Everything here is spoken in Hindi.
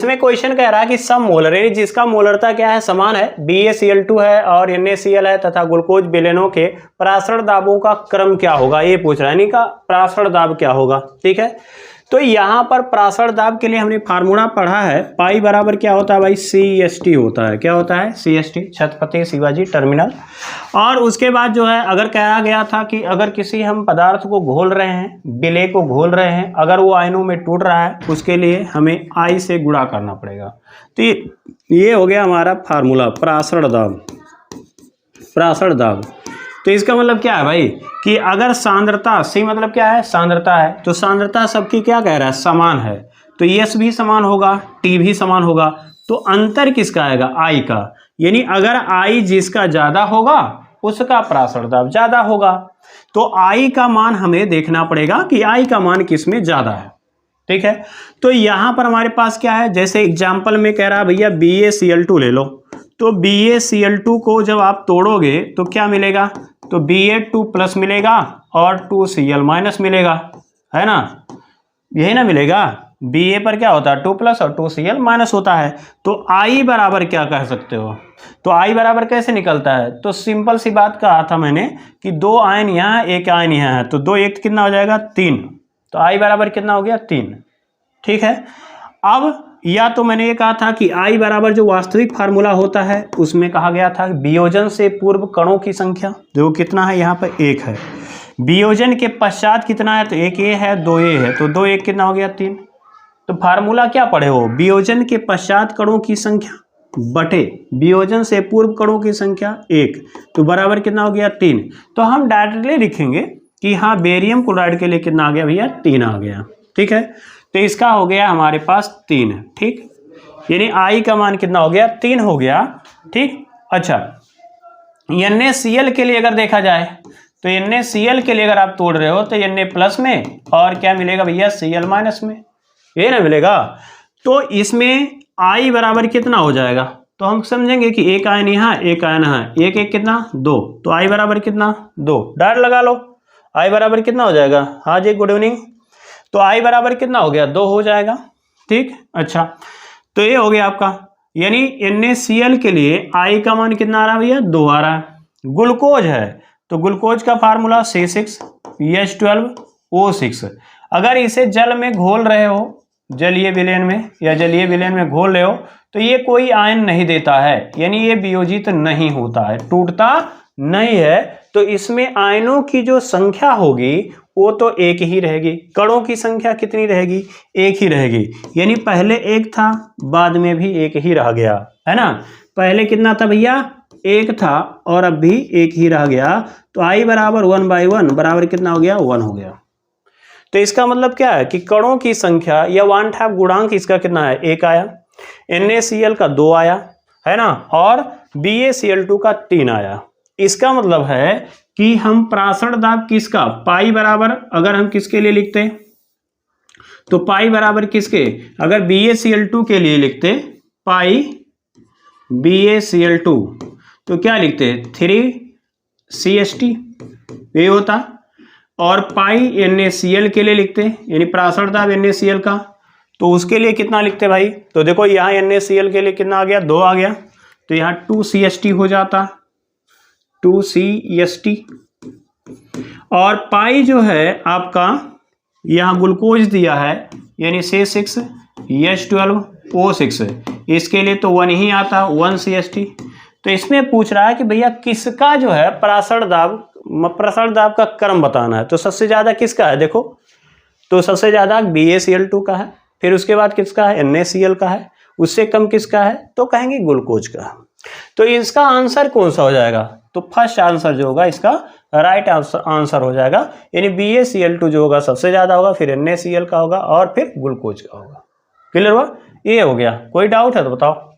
इसमें क्वेश्चन कह रहा है कि सब मोलर यानी जिसका मोलरता क्या है समान है, BaCl2 है और NaCl है तथा ग्लूकोज विलेनों के परासरण दाबों का क्रम क्या होगा, ये पूछ रहा है, यानी का परासरण दाब क्या होगा। ठीक है, तो यहाँ पर परासरण दाब के लिए हमने फार्मूला पढ़ा है, पाई बराबर क्या होता है भाई, CST होता है। क्या होता है, CST, छत्रपति शिवाजी टर्मिनल। और उसके बाद जो है अगर कहा गया था कि अगर किसी हम पदार्थ को घोल रहे हैं, विलेय को घोल रहे हैं, अगर वो आयनों में टूट रहा है उसके लिए हमें I से गुणा करना पड़ेगा। तो ये हो गया हमारा फार्मूला परासरण दाब। परासरण दाब तो इसका मतलब क्या है भाई कि अगर सांद्रता, C मतलब क्या है, सांद्रता है, तो सांद्रता सबकी क्या कह रहा है, समान है, तो S भी समान होगा, T भी समान होगा, तो अंतर किसका आएगा, I का। यानी अगर I जिसका ज्यादा होगा उसका परासरण दाब ज्यादा होगा, तो I का मान हमें देखना पड़ेगा कि I का मान किसमें ज्यादा है। ठीक है, तो यहां पर हमारे पास क्या है, जैसे एग्जाम्पल में कह रहा है भैया BaCl2 ले लो, तो BaCl2 को जब आप तोड़ोगे तो क्या मिलेगा, तो Ba2 प्लस मिलेगा और 2Cl माइनस मिलेगा, है ना, यही ना मिलेगा। Ba पर क्या होता है 2 प्लस और 2Cl माइनस होता है, तो I बराबर क्या कह सकते हो, तो I बराबर कैसे निकलता है, तो सिंपल सी बात कहा था मैंने कि 2 आयन यहाँ एक आयन यहाँ है, तो 2 एक कितना हो जाएगा 3, तो I बराबर कितना हो गया 3। ठीक है, अब या तो मैंने ये कहा था कि I बराबर जो वास्तविक फार्मूला होता है उसमें कहा गया था वियोजन से पूर्व कणों की संख्या, जो कितना है यहाँ पर 1 है, वियोजन के पश्चात कितना है, तो 1A है 2A है, तो 2 1 कितना हो गया 3। तो फार्मूला क्या पढ़े हो, वियोजन के पश्चात कणों की संख्या बटे वियोजन से पूर्व कणों की संख्या 1, तो बराबर कितना हो गया 3। तो हम डायरेक्टली लिखेंगे कि हाँ बेरियम क्लोराइड के लिए कितना आ गया भैया 3 आ गया। ठीक है, तो इसका हो गया हमारे पास 3। ठीक, यानी I का मान कितना हो गया 3 हो गया। ठीक, अच्छा NaCl के लिए अगर देखा जाए तो NaCl के लिए अगर आप तोड़ रहे हो तो Na प्लस में और क्या मिलेगा भैया Cl माइनस में, ये ना मिलेगा। तो इसमें I बराबर कितना हो जाएगा, तो हम समझेंगे कि एक आयन यहाँ एक आयन है, एक एक कितना 2, तो I बराबर कितना 2, डायरेक्ट लगा लो, I बराबर कितना हो जाएगा, हाँ जी गुड इवनिंग, तो I बराबर कितना हो गया 2 हो जाएगा। ठीक, अच्छा तो ये हो गया आपका, यानी NaCl के लिए I का मान कितना आ रहा है भैया 2 आ रहा है। ग्लूकोज है तो ग्लूकोज का फार्मूला C6H12O6, अगर इसे जल में घोल रहे हो, जलीय विलयन में या जलीय विलयन में घोल रहे हो, तो ये कोई आयन नहीं देता है, यानी ये वियोजित नहीं होता है, टूटता नहीं है, तो इसमें आयनों की जो संख्या होगी वो तो एक ही रहेगी, कणों की संख्या कितनी रहेगी, एक ही रहेगी, यानी पहले एक था बाद में भी एक ही रह गया, है ना, पहले कितना था भैया एक था और अब भी एक ही रह गया, तो I बराबर 1/1 बराबर कितना हो गया 1 हो गया। तो इसका मतलब क्या है कि कणों की संख्या या वन टाइप गुणांक इसका कितना है 1 आया, NaCl का 2 आया, है ना, और BaCl2 का 3 आया। इसका मतलब है कि हम परासरण दाब किसका पाई बराबर, अगर हम किसके लिए लिखते तो पाई बराबर किसके, अगर BaCl2 के लिए लिखते पाई BaCl2 तो क्या लिखते 3CST ये होता, और पाई NaCl के लिए लिखते यानी परासरण दाब NaCl का, तो उसके लिए कितना लिखते भाई, तो देखो यहाँ NaCl के लिए कितना आ गया 2 आ गया, तो यहाँ 2CST हो जाता 2CST, और पाई जो है आपका यहाँ ग्लूकोज दिया है यानी C6H12O6, इसके लिए तो 1 ही आता 1CST। तो इसमें पूछ रहा है कि भैया किसका जो है परासरण दाब का क्रम बताना है, तो सबसे ज्यादा किसका है, देखो तो सबसे ज्यादा BaCl2 का है, फिर उसके बाद किसका है NaCl का है, उससे कम किसका है तो कहेंगे ग्लूकोज का। तो इसका आंसर कौन सा हो जाएगा, तो फर्स्ट आंसर जो होगा इसका राइट आंसर हो जाएगा, यानी BaCl2 जो होगा सबसे ज्यादा होगा, फिर NaCl का होगा और फिर ग्लूकोज का होगा। क्लियर हुआ, ये हो गया, कोई डाउट है तो बताओ।